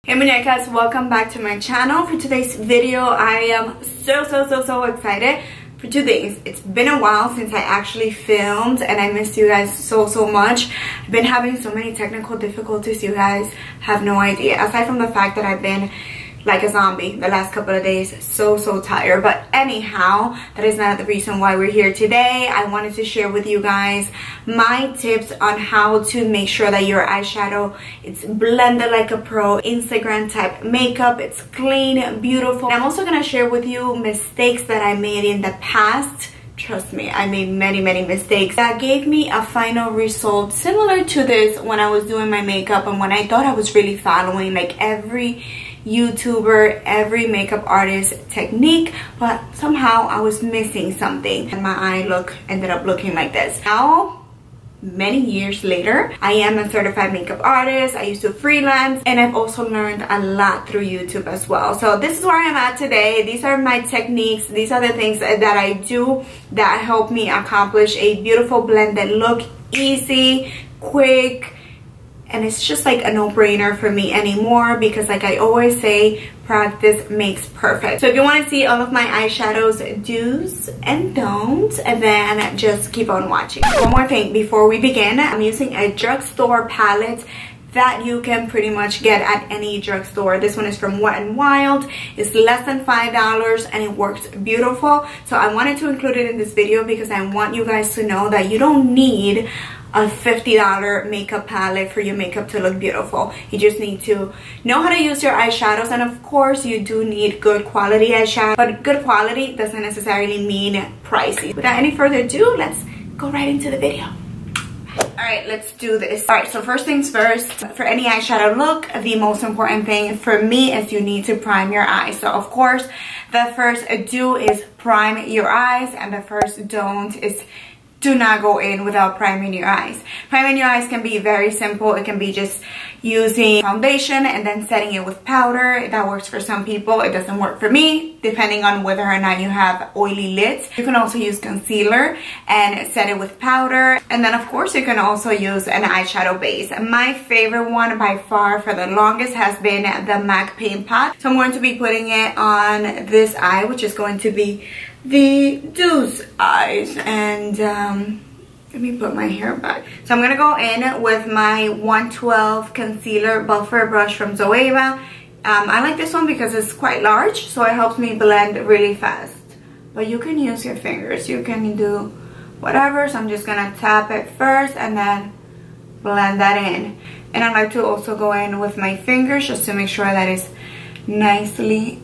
Hey muñecas, welcome back to my channel. For today's video, I am so excited for two things. It's been a while since I actually filmed and I missed you guys so much. I've been having so many technical difficulties, you guys have no idea. Aside from the fact that I've been like a zombie the last couple of days, so tired. But anyhow, that is not the reason why we're here today. I wanted to share with you guys my tips on how to make sure that your eyeshadow it's blended like a pro, Instagram type makeup, it's clean, beautiful. I'm also gonna share with you mistakes that I made in the past. Trust me, I made many mistakes that gave me a final result similar to this when I was doing my makeup and when I thought I was really following like every YouTuber, every makeup artist technique, but somehow I was missing something and my eye look ended up looking like this. Now, many years later, I am a certified makeup artist. I used to freelance and I've also learned a lot through YouTube as well. So this is where I'm at today. These are my techniques. These are the things that I do that help me accomplish a beautiful blended look, easy, quick, and it's just like a no-brainer for me anymore because like I always say, practice makes perfect. So if you want to see all of my eyeshadows do's and don'ts, and then just keep on watching. One more thing before we begin, I'm using a drugstore palette that you can pretty much get at any drugstore. This one is from Wet n Wild. It's less than $5 and it works beautiful. So I wanted to include it in this video because I want you guys to know that you don't need a $50 makeup palette for your makeup to look beautiful. You just need to know how to use your eyeshadows, and of course you do need good quality eyeshadow, but good quality doesn't necessarily mean pricey. Without any further ado, let's go right into the video. Alright, let's do this. Alright, so first things first, for any eyeshadow look, the most important thing for me is you need to prime your eyes. So of course, the first do is prime your eyes, and the first don't is do not go in without priming your eyes. Priming your eyes can be very simple. It can be just using foundation and then setting it with powder. That works for some people. It doesn't work for me, depending on whether or not you have oily lids. You can also use concealer and set it with powder. And then of course you can also use an eyeshadow base. My favorite one by far for the longest has been the MAC Paint Pot. So I'm going to be putting it on this eye, which is going to be the Deuce eyes, and let me put my hair back. So I'm gonna go in with my 112 concealer buffer brush from Zoeva. I like this one because it's quite large, so it helps me blend really fast. But you can use your fingers, you can do whatever. So I'm just gonna tap it first and then blend that in. And I like to also go in with my fingers just to make sure that it's nicely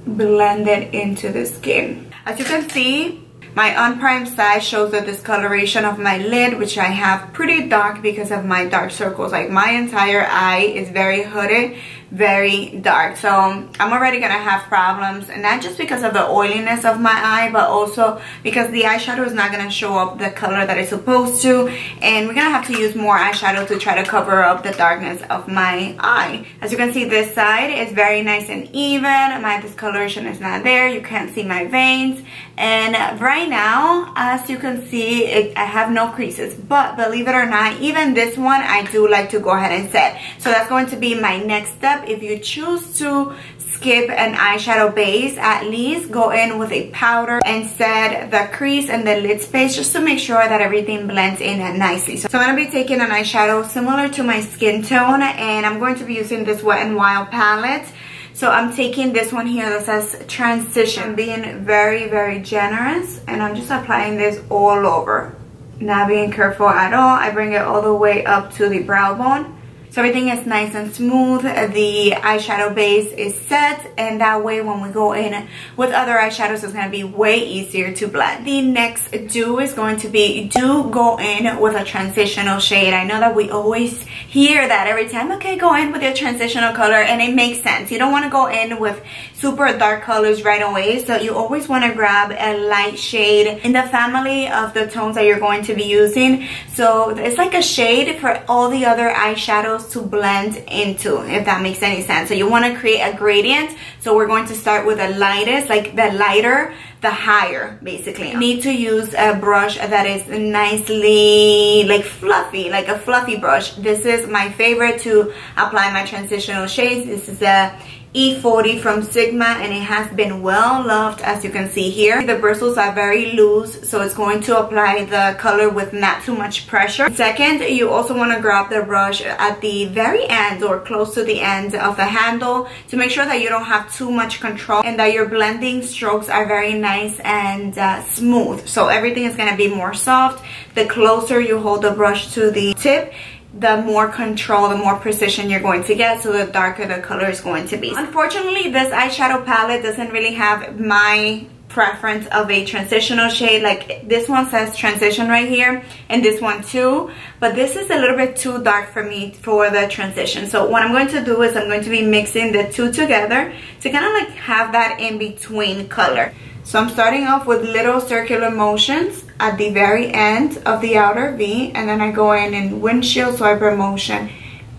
blended into the skin. As you can see, my unprimed side shows the discoloration of my lid, which I have pretty dark because of my dark circles. Like my entire eye is very hooded, very dark. So I'm already gonna have problems, and not just because of the oiliness of my eye, but also because the eyeshadow is not gonna show up the color that it's supposed to, and we're gonna have to use more eyeshadow to try to cover up the darkness of my eye. As you can see, this side is very nice and even. My discoloration is not there. You can't see my veins, and right now, as you can see, I have no creases. But believe it or not, even this one I do like to go ahead and set. So that's going to be my next step. If you choose to skip an eyeshadow base, at least go in with a powder and set the crease and the lid space just to make sure that everything blends in nicely. So I'm going to be taking an eyeshadow similar to my skin tone, and I'm going to be using this Wet n Wild palette. So I'm taking this one here that says Transition, being very generous, and I'm just applying this all over, not being careful at all. I bring it all the way up to the brow bone. So everything is nice and smooth. The eyeshadow base is set, and that way when we go in with other eyeshadows, it's going to be way easier to blend. The next do is going to be do go in with a transitional shade. I know that we always hear that every time. Okay, go in with your transitional color, and it makes sense. You don't want to go in with super dark colors right away, so you always want to grab a light shade in the family of the tones that you're going to be using. So it's like a shade for all the other eyeshadows shadows to blend into, if that makes any sense. So you want to create a gradient. So we're going to start with the lightest, like the lighter, the higher, basically. You need to use a brush that is nicely like fluffy, like a fluffy brush. This is my favorite to apply my transitional shades. This is a E40 from Sigma, and it has been well loved, as you can see here. The bristles are very loose, so it's going to apply the color with not too much pressure. Second, you also want to grab the brush at the very end or close to the end of the handle to make sure that you don't have too much control and that your blending strokes are very nice and smooth. So everything is going to be more soft. The closer you hold the brush to the tip, the more control, the more precision you're going to get, so the darker the color is going to be. Unfortunately, this eyeshadow palette doesn't really have my preference of a transitional shade. Like this one says transition right here, and this one too, but this is a little bit too dark for me for the transition. So what I'm going to do is I'm going to be mixing the two together to kind of like have that in between color. So I'm starting off with little circular motions at the very end of the outer V, and then I go in windshield swiper motion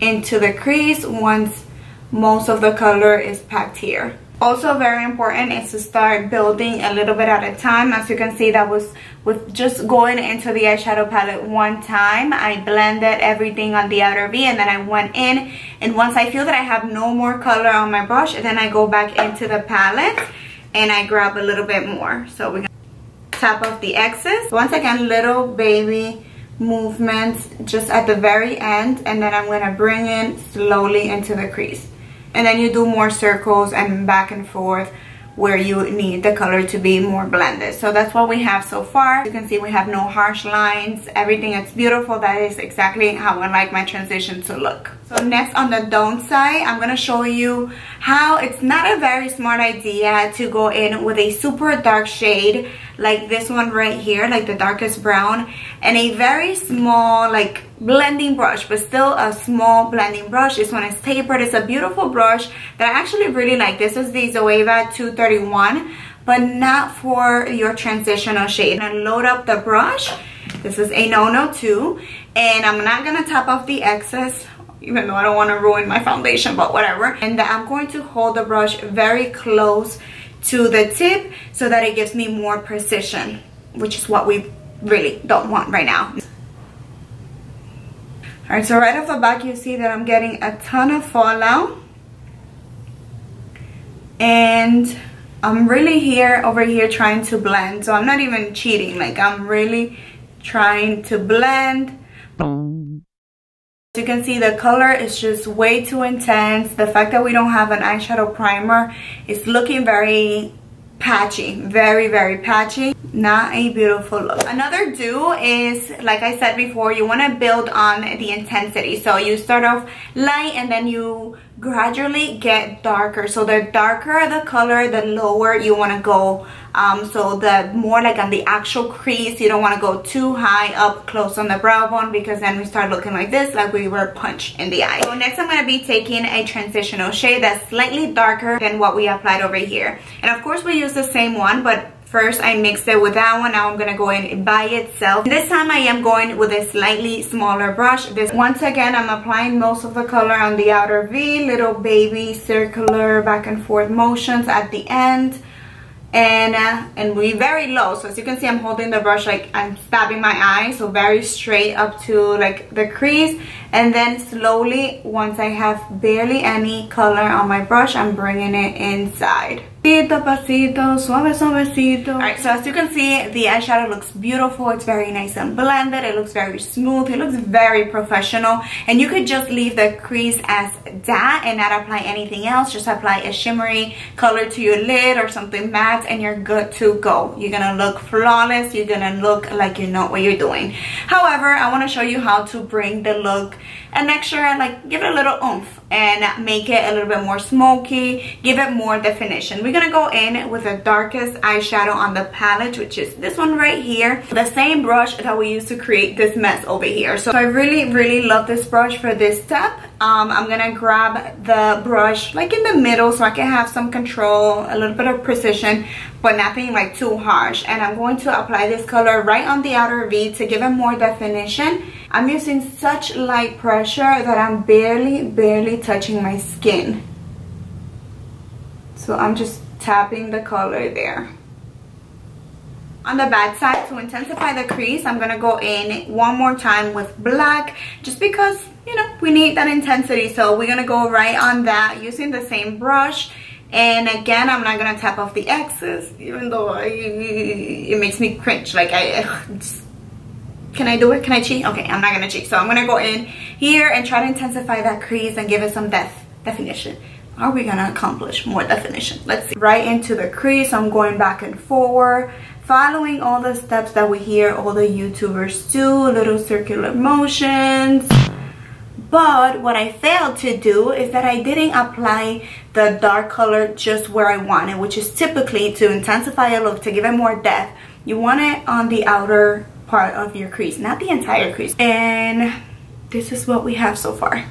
into the crease once most of the color is packed here. Also very important is to start building a little bit at a time. As you can see, that was with just going into the eyeshadow palette one time. I blended everything on the outer V, and then I went in, and once I feel that I have no more color on my brush, then I go back into the palette and I grab a little bit more. So we're gonna tap off the excess. Once again, little baby movements just at the very end, and then I'm gonna bring in slowly into the crease. And then you do more circles and back and forth where you need the color to be more blended. So that's what we have so far. You can see we have no harsh lines. Everything is beautiful. That is exactly how I like my transition to look. So next, on the don't side, I'm going to show you how it's not a very smart idea to go in with a super dark shade like this one right here, like the darkest brown, and a very small like blending brush, but still a small blending brush. This one is tapered. It's a beautiful brush that I actually really like. This is the Zoeva 231, but not for your transitional shade. I'm gonna load up the brush. This is a no-no too, and I'm not gonna top off the excess, even though I don't want to ruin my foundation, but whatever. And I'm going to hold the brush very close to the tip so that it gives me more precision, which is what we really don't want right now. Alright, so right off the back you see that I'm getting a ton of fallout, and I'm really over here trying to blend. So I'm not even cheating, like I'm really trying to blend. As you can see, the color is just way too intense. The fact that we don't have an eyeshadow primer is looking very patchy, very patchy. Not a beautiful look. Another do is, like I said before, you want to build on the intensity. So you start off light and then you gradually get darker. So the darker the color, the lower you want to go. So the more like on the actual crease, you don't want to go too high up close on the brow bone, because then we start looking like this, like we were punched in the eye. So next I'm going to be taking a transitional shade that's slightly darker than what we applied over here. And of course we use the same one, but first I mixed it with that one. Now I'm going to go in by itself. This time I am going with a slightly smaller brush. Once again, I'm applying most of the color on the outer V, little baby circular back and forth motions at the end. And we very low, so as you can see I'm holding the brush like I'm stabbing my eye, so very straight up to like the crease, and then slowly, once I have barely any color on my brush, I'm bringing it inside. Pasito, pasito, suave, suavecito. Alright, so as you can see, the eyeshadow looks beautiful. It's very nice and blended. It looks very smooth. It looks very professional. And you could just leave the crease as that and not apply anything else. Just apply a shimmery color to your lid or something matte and you're good to go. You're gonna look flawless. You're gonna look like you know what you're doing. However, I want to show you how to bring the look an extra, like give it a little oomph and make it a little bit more smoky, give it more definition. We're gonna go in with the darkest eyeshadow on the palette, which is this one right here. The same brush that we used to create this mess over here. So I really love this brush for this step. I'm gonna grab the brush like in the middle so I can have some control, a little bit of precision, but nothing like too harsh. And I'm going to apply this color right on the outer V to give it more definition. I'm using such light pressure that I'm barely touching my skin. So I'm just tapping the color there. On the bad side, to intensify the crease, I'm gonna go in one more time with black, just because, you know, we need that intensity. So we're gonna go right on that using the same brush. And again, I'm not gonna tap off the excess, even though it makes me cringe. Like, can I do it? Can I cheat? Okay, I'm not gonna cheat. So I'm gonna go in here and try to intensify that crease and give it some definition. Are we gonna accomplish more definition? Let's see. Right into the crease, I'm going back and forward, following all the steps that we hear all the YouTubers do, little circular motions. But what I failed to do is that I didn't apply the dark color just where I want it, which is typically to intensify a look, to give it more depth. You want it on the outer part of your crease, not the entire crease. And this is what we have so far.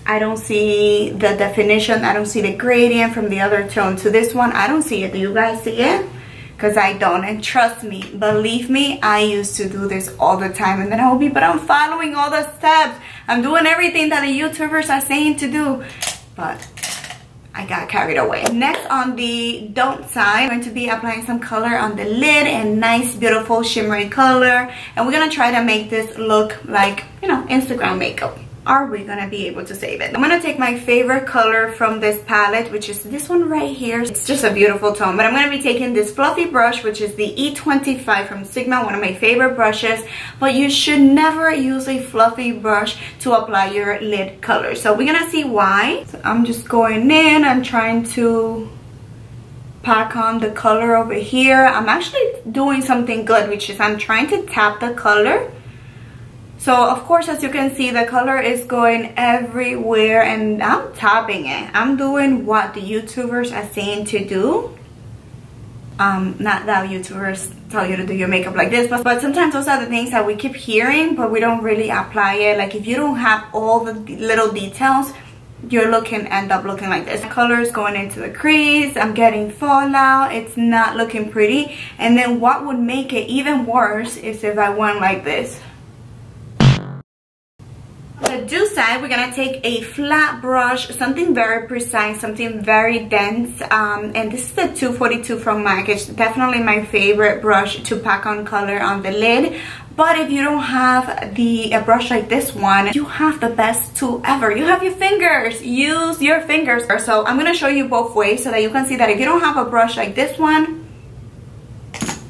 I don't see the definition, I don't see the gradient from the other tone to this one. I don't see it. Do you guys see it? Because I don't. And trust me, believe me, I used to do this all the time. And then I would be, but I'm following all the steps. I'm doing everything that the YouTubers are saying to do. But I got carried away. Next, on the don't side, I'm going to be applying some color on the lid, and nice, beautiful, shimmery color. And we're going to try to make this look like, you know, Instagram makeup. Are we gonna be able to save it? I'm gonna take my favorite color from this palette, which is this one right here. It's just a beautiful tone, but I'm gonna be taking this fluffy brush, which is the E25 from Sigma, one of my favorite brushes. But you should never use a fluffy brush to apply your lid color. So we're gonna see why. So I'm just going in and trying to pack on the color over here. I'm actually doing something good, which is I'm trying to tap the color. So of course, as you can see, the color is going everywhere, and I'm tapping it. I'm doing what the YouTubers are saying to do. Not that YouTubers tell you to do your makeup like this, but sometimes those are the things that we keep hearing, but we don't really apply it. Like, if you don't have all the little details, your look can end up looking like this. The color is going into the crease. I'm getting fallout. It's not looking pretty. And then what would make it even worse is if I went like this. The do side, we're gonna take a flat brush, something very precise, something very dense, and this is the 242 from MAC. It's definitely my favorite brush to pack on color on the lid. But if you don't have a brush like this one, you have the best tool ever. You have your fingers. Use your fingers. So I'm gonna show you both ways so that you can see that if you don't have a brush like this one,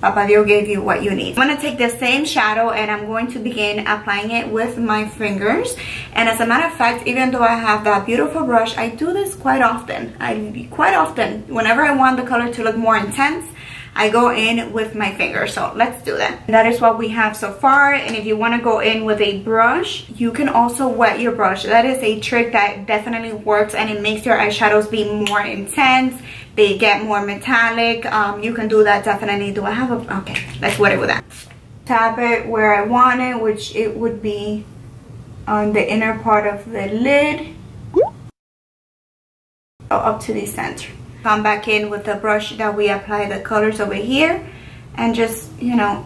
Papa Dio gave you what you need. I'm going to take the same shadow and I'm going to begin applying it with my fingers. And as a matter of fact, even though I have that beautiful brush, I do this quite often. Whenever I want the color to look more intense, I go in with my fingers. So let's do that. That is what we have so far. And if you want to go in with a brush, you can also wet your brush. That is a trick that definitely works, and it makes your eyeshadows be more intense. They get more metallic. You can do that definitely. Do I have a... Okay, let's wet it with that. Tap it where I want it, which it would be on the inner part of the lid. Up to the center. Come back in with the brush that we apply the colors over here, and just, you know,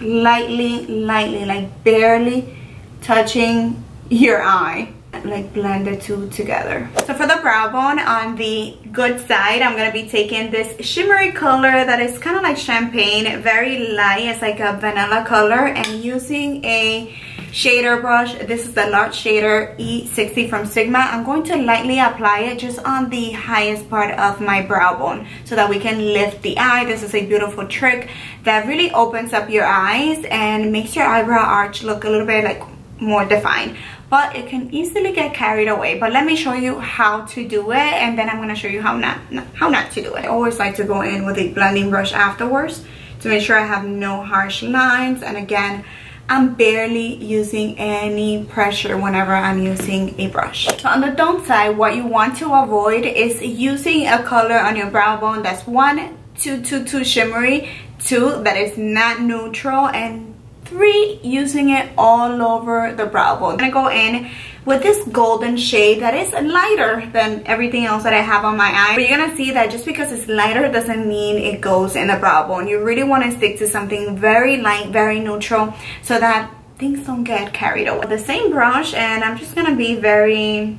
lightly, like barely touching your eye, like blend the two together. So for the brow bone, on the good side, I'm gonna be taking this shimmery color that is kind of like champagne, very light. It's like a vanilla color, and using a shader brush. This is the large shader E60 from Sigma. I'm going to lightly apply it just on the highest part of my brow bone so that we can lift the eye. This is a beautiful trick that really opens up your eyes and makes your eyebrow arch look a little bit like more defined. But it can easily get carried away. But let me show you how to do it, and then I'm going to show you how not to do it. I always like to go in with a blending brush afterwards to make sure I have no harsh lines. And again, I'm barely using any pressure whenever I'm using a brush. So on the downside, what you want to avoid is using a color on your brow bone that's too shimmery, 2, that is not neutral, and 3, using it all over the brow bone. I'm gonna go in with this golden shade that is lighter than everything else that I have on my eye. But you're gonna see that just because it's lighter doesn't mean it goes in the brow bone. You really want to stick to something very light, very neutral, so that things don't get carried away. The same brush, and I'm just gonna be very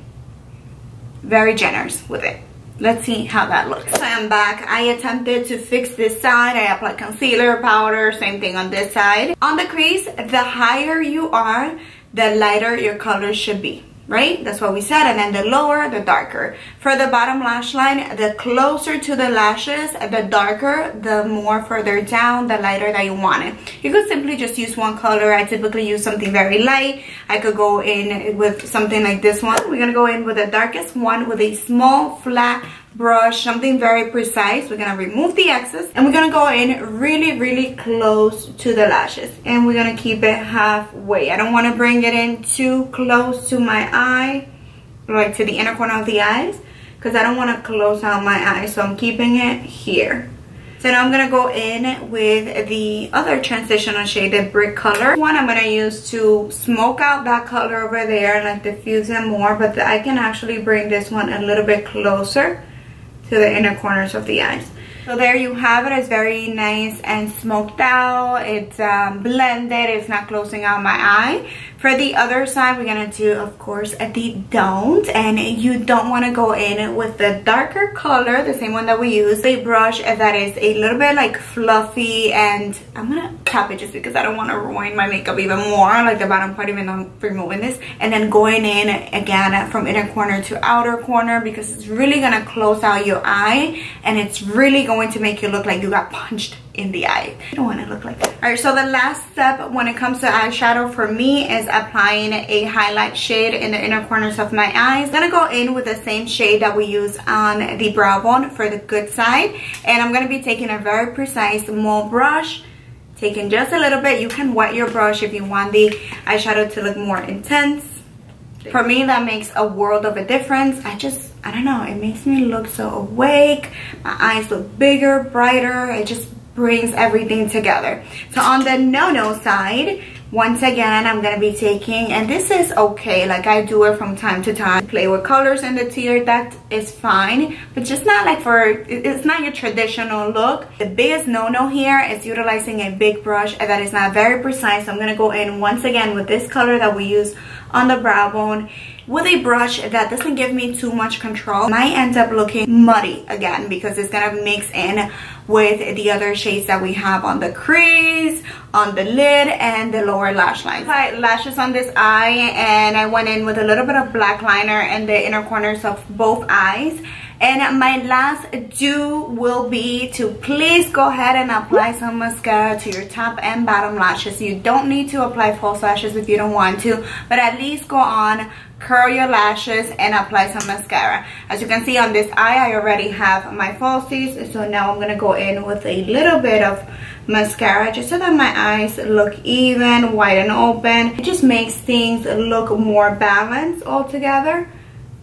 generous with it. Let's see how that looks. So I'm back. I attempted to fix this side. I applied concealer, powder, same thing on this side. On the crease, the higher you are, the lighter your color should be, right? That's what we said. And then the lower, the darker. For the bottom lash line, the closer to the lashes, the darker, the more further down, the lighter that you want it. You could simply just use one color. I typically use something very light. I could go in with something like this one. We're gonna go in with the darkest one with a small flat brush, something very precise. We're gonna remove the excess and we're gonna go in really close to the lashes, and we're gonna keep it halfway. I don't want to bring it in too close to my eye, like to the inner corner of the eyes, because I don't want to close out my eyes, so I'm keeping it here. So now I'm gonna go in with the other transitional shade, the brick color one. I'm gonna use to smoke out that color over there, like diffuse it more, but I can actually bring this one a little bit closer to the inner corners of the eyes. So there you have it. It's very nice and smoked out. It's blended. It's not closing out my eye. For the other side, we're gonna do, of course, the don't. And you don't want to go in with the darker color, the same one that we use. A brush that is a little bit like fluffy, and I'm gonna tap it just because I don't want to ruin my makeup even more, like the bottom part, even though I'm removing this. And then going in again from inner corner to outer corner, because it's really gonna close out your eye, and it's really going to make you look like you got punched in the eye. You don't want to look like that. All right, so the last step when it comes to eyeshadow for me is applying a highlight shade in the inner corners of my eyes. I'm gonna go in with the same shade that we use on the brow bone for the good side, and I'm gonna be taking a very precise small brush, taking just a little bit. You can wet your brush if you want the eyeshadow to look more intense. For me, that makes a world of a difference. I don't know, it makes me look so awake. My eyes look bigger, brighter. It just brings everything together. So on the no side, once again, I'm gonna be taking, and this is okay, like I do it from time to time, play with colors in the tear, that is fine, but just not like it's not your traditional look. The biggest no here is utilizing a big brush that is not very precise. So I'm gonna go in once again with this color that we use on the brow bone with a brush that doesn't give me too much control. Might end up looking muddy again because it's gonna mix in with the other shades that we have on the crease, on the lid, and the lower lash line. I applied lashes on this eye, and I went in with a little bit of black liner in the inner corners of both eyes. And my last do will be to please go ahead and apply some mascara to your top and bottom lashes. You don't need to apply false lashes if you don't want to, but at least go on, curl your lashes, and apply some mascara. As you can see on this eye, I already have my falsies, so now I'm going to go in with a little bit of mascara just so that my eyes look even, wide and open. It just makes things look more balanced altogether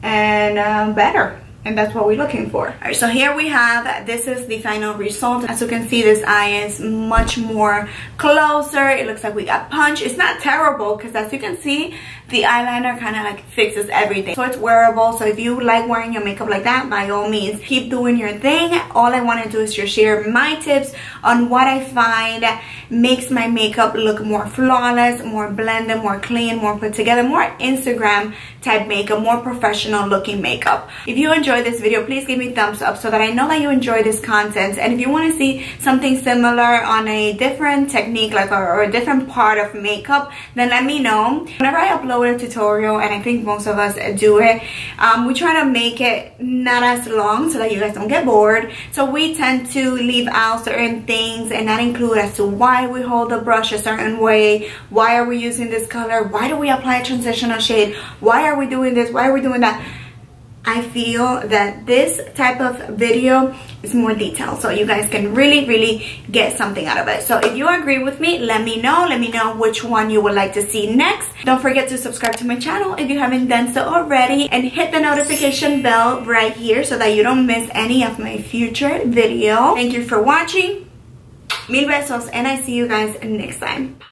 and better. And that's what we're looking for. Alright, so here we have, this is the final result. As you can see, this eye is much more closer. It looks like we got punched. It's not terrible because as you can see, the eyeliner kind of like fixes everything. So it's wearable. So if you like wearing your makeup like that, by all means, keep doing your thing. All I want to do is just share my tips on what I find makes my makeup look more flawless, more blended, more clean, more put together, more Instagram type makeup, more professional looking makeup. If you enjoyed this video, please give me a thumbs up so that I know that you enjoy this content. And if you want to see something similar on a different technique, like or a different part of makeup, then let me know. Whenever I upload a tutorial, and I think most of us do it, we try to make it not as long so that you guys don't get bored. So we tend to leave out certain things and not include as to why we hold the brush a certain way, why are we using this color, why do we apply a transitional shade, why are we doing this, why are we doing that. I feel that this type of video is more detailed, so you guys can really get something out of it. So if you agree with me, let me know which one you would like to see next. Don't forget to subscribe to my channel if you haven't done so already, and hit the notification bell right here so that you don't miss any of my future video. Thank you for watching. Mil besos, and I see you guys next time.